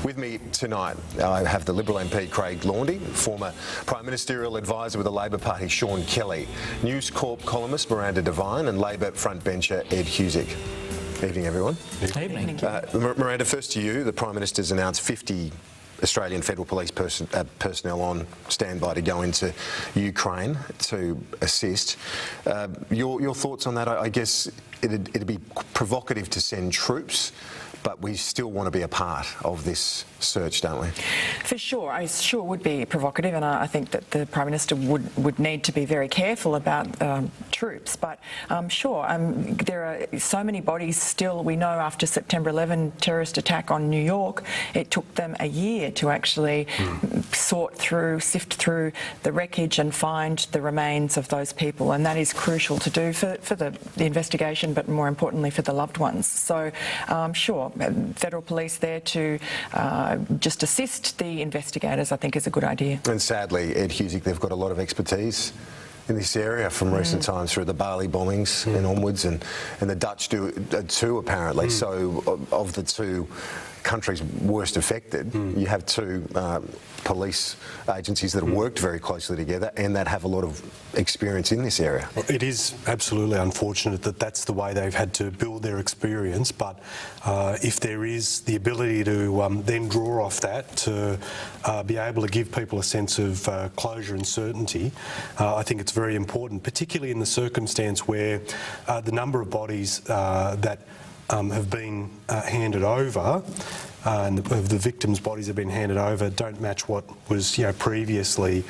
With me tonight, I have the Liberal MP Craig Laundy, former Prime Ministerial Advisor with the Labor Party Sean Kelly, News Corp columnist Miranda Devine, and Labor frontbencher Ed Husic. Evening, everyone. Evening. Miranda, first to you. The Prime Minister's announced 50 Australian Federal Police personnel on standby to go into Ukraine to assist. Your thoughts on that? I guess it'd be provocative to send troops, but we still want to be a part of this search, don't we? For sure. I sure would be provocative, and I think that the Prime Minister would need to be very careful about troops. But sure, there are so many bodies still. We know after September 11 terrorist attack on New York, it took them a year to actually sift through the wreckage and find the remains of those people, and that is crucial to do for the investigation, but more importantly for the loved ones. So sure, Federal Police there to just assist the investigators, I think, is a good idea. And sadly, Ed Husic, they've got a lot of expertise in this area from recent times through the Bali bombings and onwards, and the Dutch do too, apparently. So of the two countries worst affected, you have two police agencies that have worked very closely together and that have a lot of experience in this area. It is absolutely unfortunate that that's the way they've had to build their experience, but if there is the ability to then draw off that to be able to give people a sense of closure and certainty, I think it's very important, particularly in the circumstance where the number of bodies that have been handed over, and the victims' bodies have been handed over, don't match what was, previously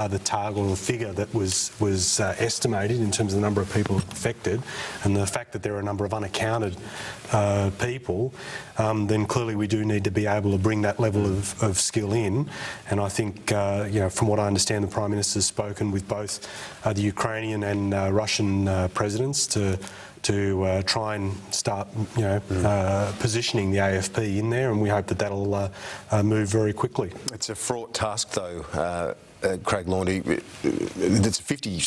the target or the figure that was estimated in terms of the number of people affected, and the fact that there are a number of unaccounted people, then clearly we do need to be able to bring that level of skill in. And I think, from what I understand, the Prime Minister's spoken with both the Ukrainian and Russian presidents to try and start, positioning the AFP in there, and we hope that that'll move very quickly. It's a fraught task, though. Craig Laundy, it's a 50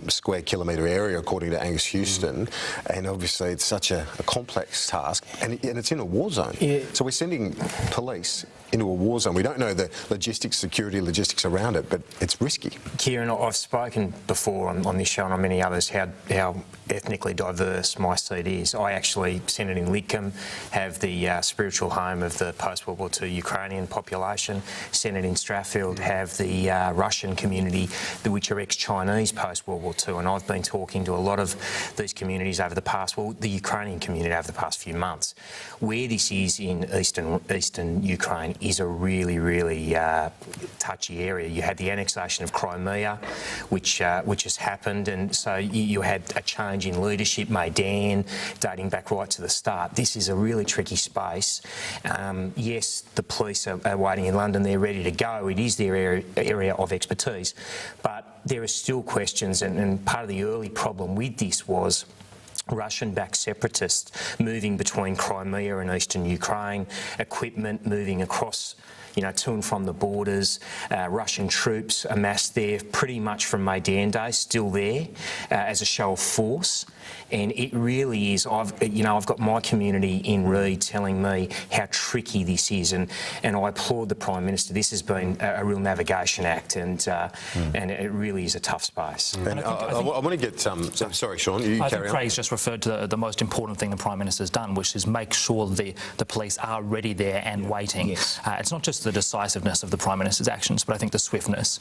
square kilometre area, according to Angus Houston, and obviously it's such a complex task, and it's in a war zone. Yeah. So we're sending police into a war zone. We don't know the security logistics around it, but it's risky. Kieran, I've spoken before on this show and on many others how ethnically diverse my seat is. I actually, Senate in Lidcombe, have the spiritual home of the post-World War II Ukrainian population. Senate in Strathfield have the Russian community, which are ex-Chinese post-World War II, and I've been talking to a lot of these communities over the past, the Ukrainian community over the past few months. Where this is in eastern Ukraine is a really, really touchy area. You had the annexation of Crimea, which has happened, and so you had a change in leadership, Maidan, dating back right to the start. This is a really tricky space. Yes, the police are waiting in London. They're ready to go. It is their area of expertise, but there are still questions, and part of the early problem with this was Russian-backed separatists moving between Crimea and eastern Ukraine, equipment moving across, to and from the borders, Russian troops amassed there pretty much from Maidan days, still there as a show of force. And it really is, I've got my community in Reid telling me how tricky this is, and I applaud the Prime Minister. This has been a real navigation act, and it really is a tough space. And I want to get, sorry Sean, you carry on. I think Craig's just referred to the most important thing the Prime Minister's done, which is make sure the police are ready there and waiting. Yes. It's not just the decisiveness of the Prime Minister's actions, but I think the swiftness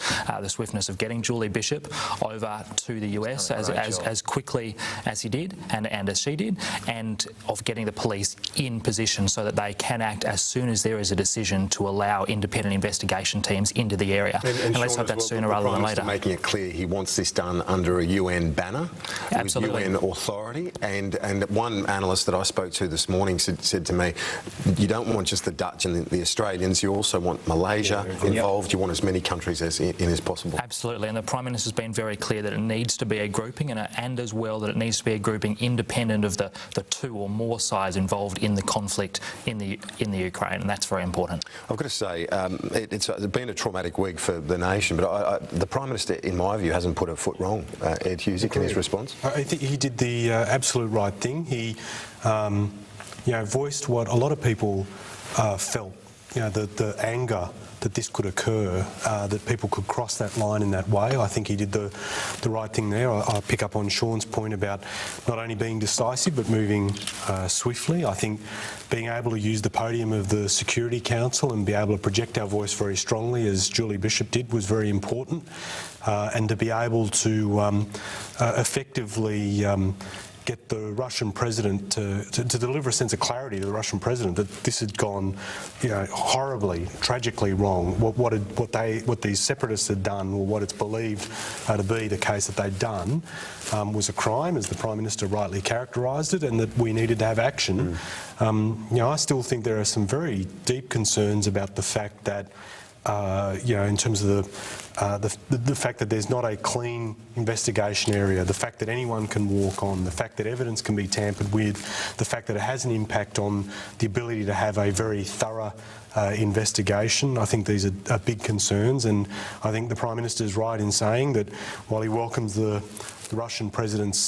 of getting Julie Bishop over to the US as quickly as he did and as she did, and of getting the police in position so that they can act as soon as there is a decision to allow independent investigation teams into the area. And let's hope that sooner rather than later. Making it clear he wants this done under a UN banner, absolutely, with UN authority. And one analyst that I spoke to this morning said to me, you don't want just the Dutch and the Australians, you also want Malaysia involved. You want as many countries as possible. Absolutely, and the Prime Minister's been very clear that it needs to be a grouping, and as well that it needs to be a grouping independent of the two or more sides involved in the conflict in the Ukraine, and that's very important. I've got to say, it's been a traumatic week for the nation, but the Prime Minister, in my view, hasn't put a foot wrong. Ed Husic, in his response? I think he did the absolute right thing. He voiced what a lot of people felt the anger that this could occur, that people could cross that line in that way. I think he did the right thing there. I pick up on Sean's point about not only being decisive but moving swiftly. I think being able to use the podium of the Security Council and be able to project our voice very strongly, as Julie Bishop did, was very important. And to be able to effectively get the Russian president to deliver a sense of clarity to the Russian president that this had gone, horribly, tragically wrong. What these separatists had done, or what it's believed to be the case that they'd done, was a crime, as the Prime Minister rightly characterised it, and that we needed to have action. I still think there are some very deep concerns about the fact that, in terms of the fact that there's not a clean investigation area, the fact that anyone can walk on, the fact that evidence can be tampered with, the fact that it has an impact on the ability to have a very thorough investigation. I think these are big concerns, and I think the Prime Minister is right in saying that while he welcomes the Russian president's,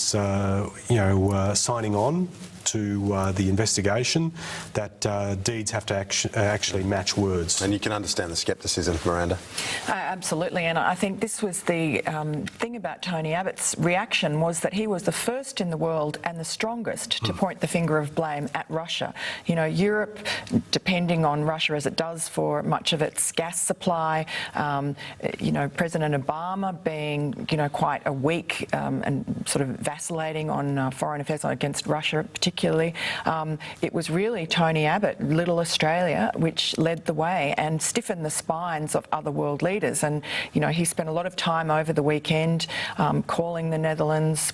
signing on to the investigation, that deeds have to actually match words. And you can understand the scepticism, Miranda. Absolutely, and I think this was the thing about Tony Abbott's reaction, was that he was the first in the world and the strongest to point the finger of blame at Russia. Europe, depending on Russia as it does for much of its gas supply, President Obama being, quite a weak and sort of vacillating on foreign affairs against Russia particularly. It was really Tony Abbott, little Australia, which led the way and stiffened the spines of other world leaders. And, he spent a lot of time over the weekend calling the Netherlands,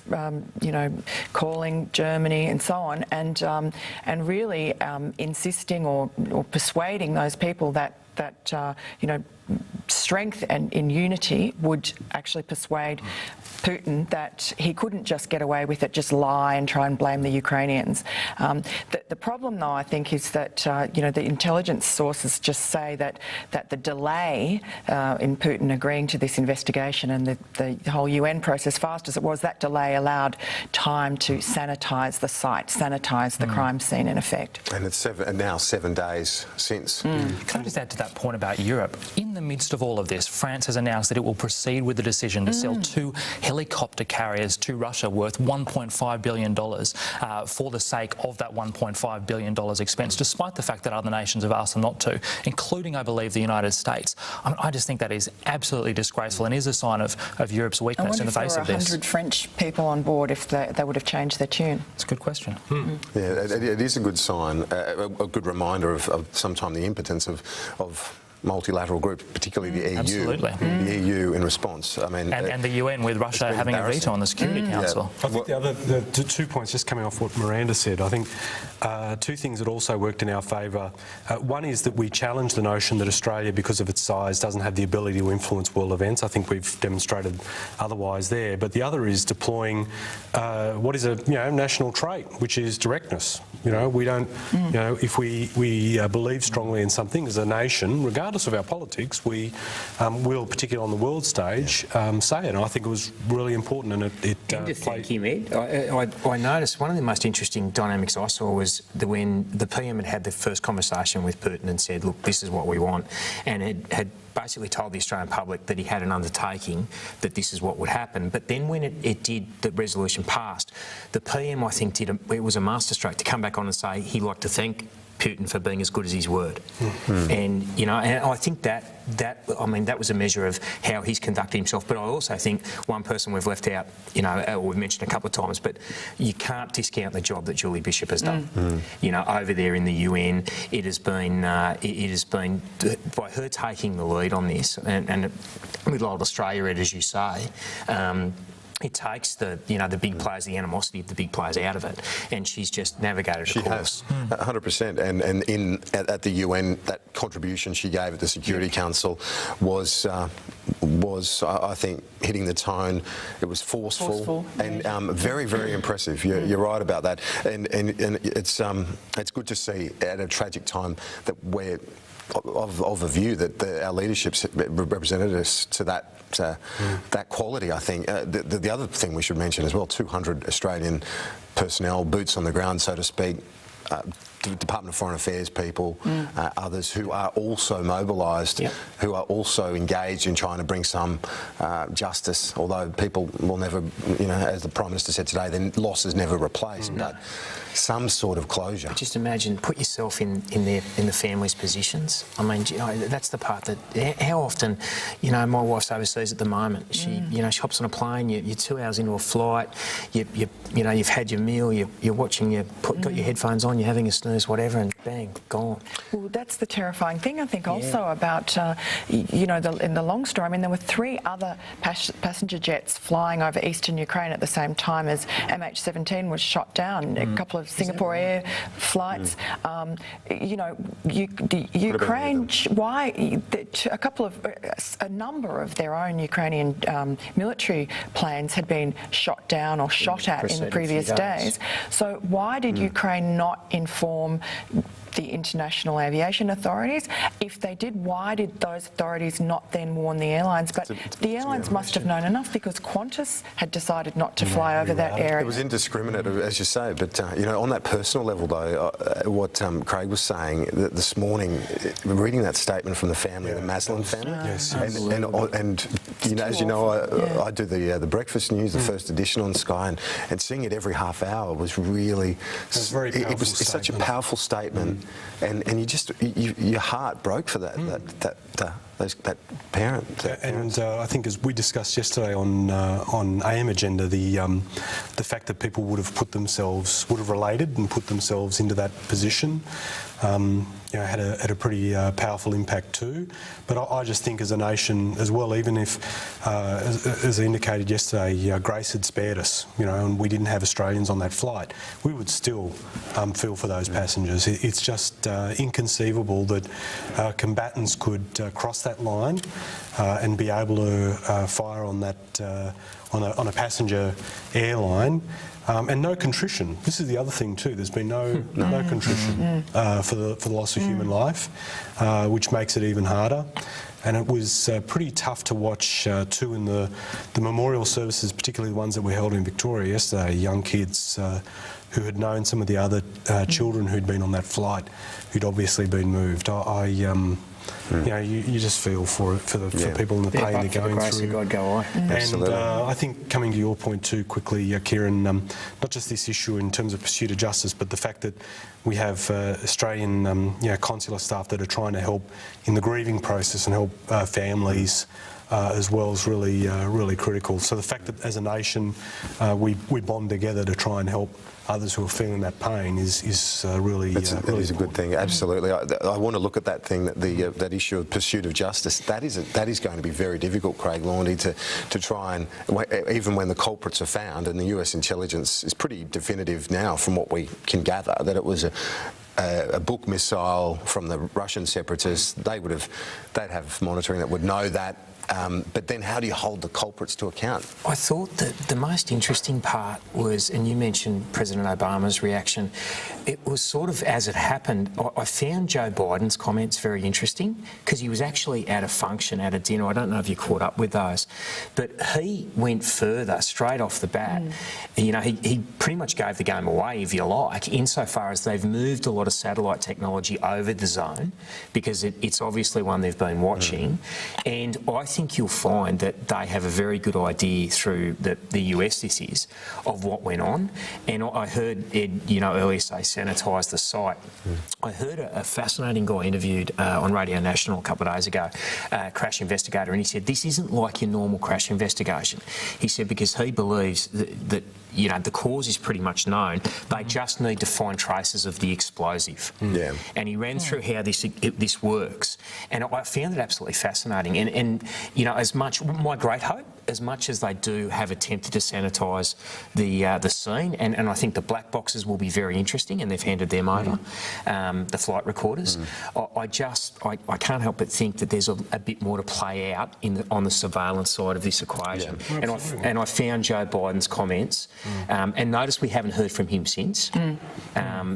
calling Germany and so on, and really insisting or persuading those people that strength and in unity would actually persuade Putin that he couldn't just get away with it, just lie and try and blame the Ukrainians. The problem, though, I think, is that the intelligence sources just say that the delay in Putin agreeing to this investigation and the whole UN process, fast as it was, that delay allowed time to sanitise the site, sanitise the crime scene, in effect. And it's now 7 days since. Can I just add to that point about Europe? In the midst of all of this, France has announced that it will proceed with the decision to sell 2 helicopter carriers to Russia worth $1.5 billion for the sake of that $1.5 billion expense, despite the fact that other nations have asked them not to, including, I believe, the United States. I just think that is absolutely disgraceful and is a sign of Europe's weakness in the face of this. I wonder if there were 100 French people on board, if they would have changed their tune. It's a good question. Yeah, it is a good sign, a good reminder of sometime the impotence of multilateral groups, particularly the EU. Absolutely. The EU in response. I mean, and the UN with Russia having a veto on the Security Council. I think the 2 points, just coming off what Miranda said, I think 2 things that also worked in our favour. One is that we challenged the notion that Australia, because of its size, doesn't have the ability to influence world events. I think we've demonstrated otherwise there. But the other is deploying what is a national trait, which is directness. We don't, if we believe strongly in something as a nation, regardless of our politics, we will, particularly on the world stage, say it. And I think it was really important, and it Thank you, Ed. I noticed one of the most interesting dynamics I saw was when the PM had the first conversation with Putin and said, look, this is what we want, and had basically told the Australian public that he had an undertaking, that this is what would happen. But then when the resolution passed, the PM, I think, it was a masterstroke to come back on and say he'd like to thank Putin for being as good as his word. And and I think that was a measure of how he's conducted himself. But I also think one person we've left out, we've mentioned a couple of times, but you can't discount the job that Julie Bishop has done. Over there in the UN, it has been by her taking the lead on this, and with old Australia, as you say. It takes the big players, the animosity of the big players out of it, and she's just navigated a course. 100%. And at the UN, that contribution she gave at the Security Council was I think hitting the tone. It was forceful. And very, very impressive. You're right about that. And it's good to see at a tragic time that we're of a view that our leadership's represented us to that quality, I think. The other thing we should mention as well, 200 Australian personnel, boots on the ground, so to speak, Department of Foreign Affairs people, others who are also mobilised, who are also engaged in trying to bring some justice, although people will never, as the Prime Minister said today, then loss is never replaced, but some sort of closure. Just imagine, put yourself in the family's positions. I mean, that's the part that, how often, my wife's overseas at the moment. She hops on a plane, you're 2 hours into a flight, you've had your meal, you're watching, got your headphones on, you're having a snooze, whatever, and bang, gone. Well, that's the terrifying thing, I think, also about, in the long story. I mean, there were 3 other passenger jets flying over eastern Ukraine at the same time as MH17 was shot down. A couple of Singapore Air flights. Ukraine, a number of their own Ukrainian military planes had been shot down or shot at in the previous days. So why did Ukraine not inform the international aviation authorities? If they did, why did those authorities not then warn the airlines? But the airlines must have known enough, because Qantas had decided not to fly over that area. It was indiscriminate, as you say, but on that personal level, though, what Craig was saying this morning, reading that statement from the family, the Maslin family, and as you know, I do the breakfast news, the first edition on Sky, and seeing it every half hour was really, it's such a powerful statement. And your heart broke for that parent. I think, as we discussed yesterday on AM Agenda, the fact that people would have related and put themselves into that position, had a pretty powerful impact too. But I just think, as a nation as well, even if, as I indicated yesterday, Grace had spared us, and we didn't have Australians on that flight, we would still feel for those passengers. It's just inconceivable that combatants could cross that line and be able to fire on that on a passenger airline. And no contrition. This is the other thing too. There's been no contrition for the loss of human life, which makes it even harder. And it was pretty tough to watch too in the memorial services, particularly the ones that were held in Victoria yesterday. Young kids who had known some of the other children who'd been on that flight, who'd obviously been moved. You just feel for people in the pain they're going through. God go I. And I think, coming to your point too quickly, Kieran, not just this issue in terms of pursuit of justice, but the fact that we have Australian consular staff that are trying to help in the grieving process and help families as well is really critical. So the fact that, as a nation, we bond together to try and help others who are feeling that pain is really it is a good thing. Absolutely. I want to look at that thing, that issue of pursuit of justice. That is going to be very difficult, Craig Laundy, to try and, even when the culprits are found, and the US intelligence is pretty definitive now from what we can gather, that it was a Buk missile from the Russian separatists. They'd have monitoring that would know that. But then how do you hold the culprits to account? I thought that the most interesting part was, and you mentioned President Obama's reaction, it was sort of as it happened. I found Joe Biden's comments very interesting, because he was actually at a function, at a dinner. I don't know if you caught up with those, but he went further straight off the bat. He pretty much gave the game away, if you like, insofar as they've moved a lot of satellite technology over the zone, because it's obviously one they've been watching. And I think you'll find that they have a very good idea, through the US this is, of what went on. And I heard Ed, earlier say sanitise the site. I heard a fascinating guy interviewed on Radio National a couple of days ago, a crash investigator, and he said this isn't like your normal crash investigation. He said because he believes that the cause is pretty much known. They just need to find traces of the explosive. And he ran through how this works, and I found it absolutely fascinating. And as much, my great hope, as much as they do have attempted to sanitise the scene, and I think the black boxes will be very interesting, and they've handed them over, the flight recorders. I can't help but think that there's a bit more to play out on the surveillance side of this equation. And I found Joe Biden's comments, and notice we haven't heard from him since.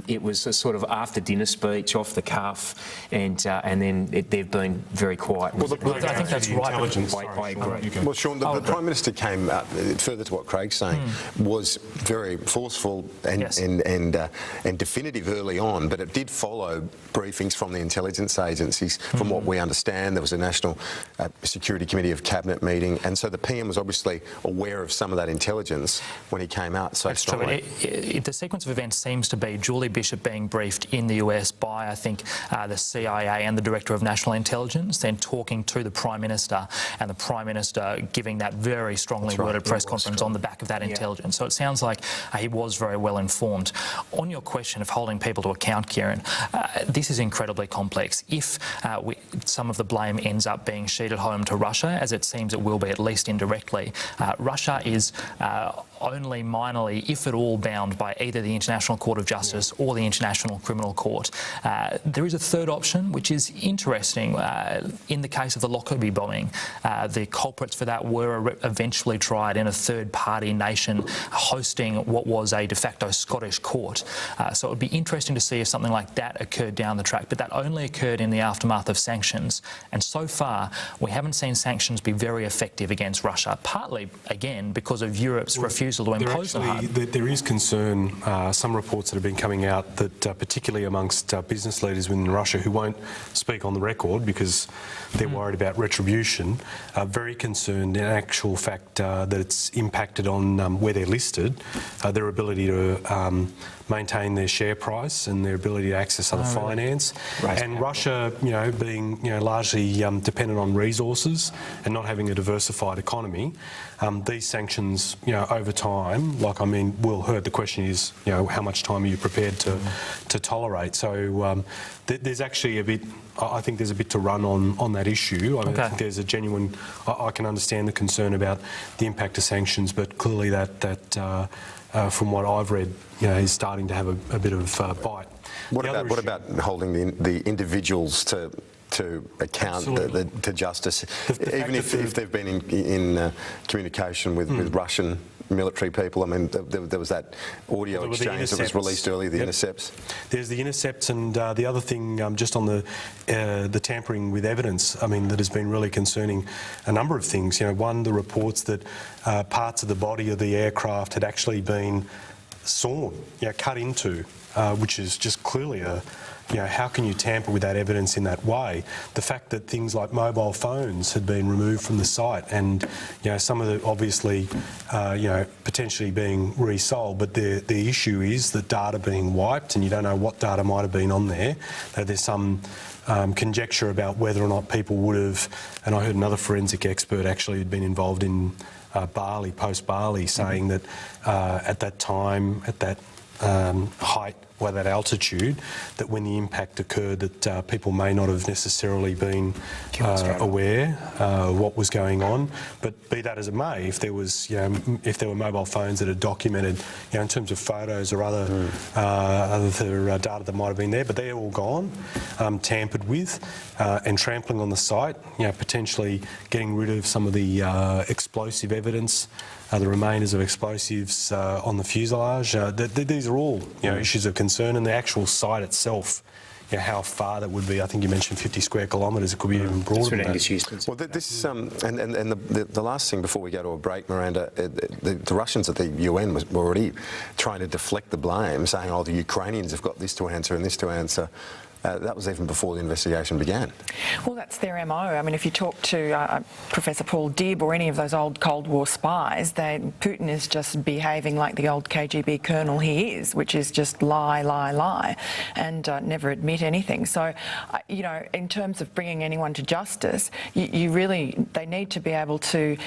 It was a sort of after dinner speech, off the cuff, and then they've been very quiet. Well, I think that's right. I agree. Well, Sean, Prime Minister came, further to what Craig's saying, was very forceful and definitive early on, but it did follow briefings from the intelligence agencies. From what we understand, there was a National Security Committee of Cabinet meeting, and so the PM was obviously aware of some of that intelligence when he came out so strongly. The sequence of events seems to be Julie Bishop being briefed in the US by, I think, the CIA and the Director of National Intelligence, then talking to the Prime Minister, and the Prime Minister giving that very strongly worded press conference on the back of that intelligence. So it sounds like he was very well informed. On your question of holding people to account, Kieran, this is incredibly complex. If some of the blame ends up being sheeted home to Russia, as it seems it will be, at least indirectly, Russia is only minorly, if at all, bound by either the International Court of Justice or the International Criminal Court. There is a third option, which is interesting. In the case of the Lockerbie bombing, the culprits for that were eventually tried in a third-party nation hosting what was a de facto Scottish court. So it would be interesting to see if something like that occurred down the track, but that only occurred in the aftermath of sanctions. And so far, we haven't seen sanctions be very effective against Russia, partly, again, because of Europe's refusal to impose them. There is concern, some reports that have been coming out, that particularly amongst business leaders within Russia who won't speak on the record because they're worried about retribution, are very concerned in actual fact that it's impacted on where they're listed, their ability to maintain their share price and their ability to access other finance. And Russia, being largely dependent on resources and not having a diversified economy, these sanctions, over time, will hurt. The question is, how much time are you prepared to tolerate? So there's actually I think there's a bit to run on that issue. I think there's a genuine. I can understand the concern about the impact of sanctions, but clearly that from what I've read, is starting to have a bit of bite. What about holding the individuals to account, to justice, even if they've been in communication with Russian military people? I mean, there was that audio exchange that was released earlier, the intercepts. There's the intercepts, and the other thing, just on the tampering with evidence, that has been really concerning. A number of things. One, the reports that parts of the body of the aircraft had actually been sawn, cut into, which is just clearly how can you tamper with that evidence in that way? The fact that things like mobile phones had been removed from the site, and some of the obviously potentially being resold, but the issue is the data being wiped, and you don't know what data might have been on there. There's some conjecture about whether or not people would have, and I heard another forensic expert actually had been involved in Bali, post-Bali, saying that at that time, at that height, or that altitude, that when the impact occurred, that people may not have necessarily been aware of what was going on. But be that as it may, if there was, if there were mobile phones that had documented, in terms of photos or other data that might have been there, but they're all gone, tampered with, and trampling on the site, potentially getting rid of some of the explosive evidence, the remainders of explosives on the fuselage. These are all issues of concern, and the actual site itself, how far that would be. I think you mentioned 50 square kilometres. It could be even broader than that. Well, this and the last thing before we go to a break, Miranda, the Russians at the UN were already trying to deflect the blame, saying, "Oh, the Ukrainians have got this to answer and this to answer." That was even before the investigation began. Well, that's their MO. I mean, if you talk to Professor Paul Dibb or any of those old Cold War spies, Putin is just behaving like the old KGB colonel he is, which is just lie, lie, lie, and never admit anything. So, in terms of bringing anyone to justice, they need to be able to,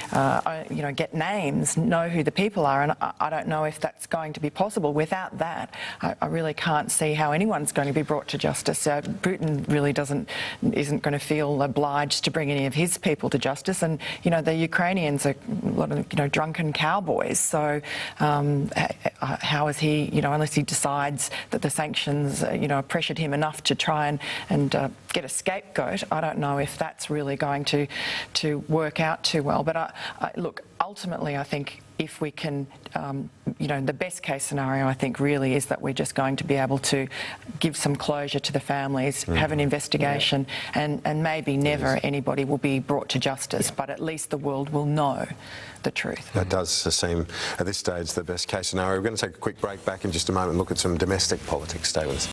get names, know who the people are, and I don't know if that's going to be possible. Without that, I really can't see how anyone's going to be brought to justice. Putin really isn't going to feel obliged to bring any of his people to justice, and the Ukrainians are a lot of drunken cowboys. So how is he, unless he decides that the sanctions pressured him enough to try and get a scapegoat, I don't know if that's really going to work out too well. But look, ultimately, I think if we can, the best case scenario, I think, really is that we're just going to be able to give some closure to the families, have an investigation, and maybe never anybody will be brought to justice, but at least the world will know the truth. That does seem, at this stage, the best case scenario. We're going to take a quick break. Back in just a moment and look at some domestic politics. Stay with us.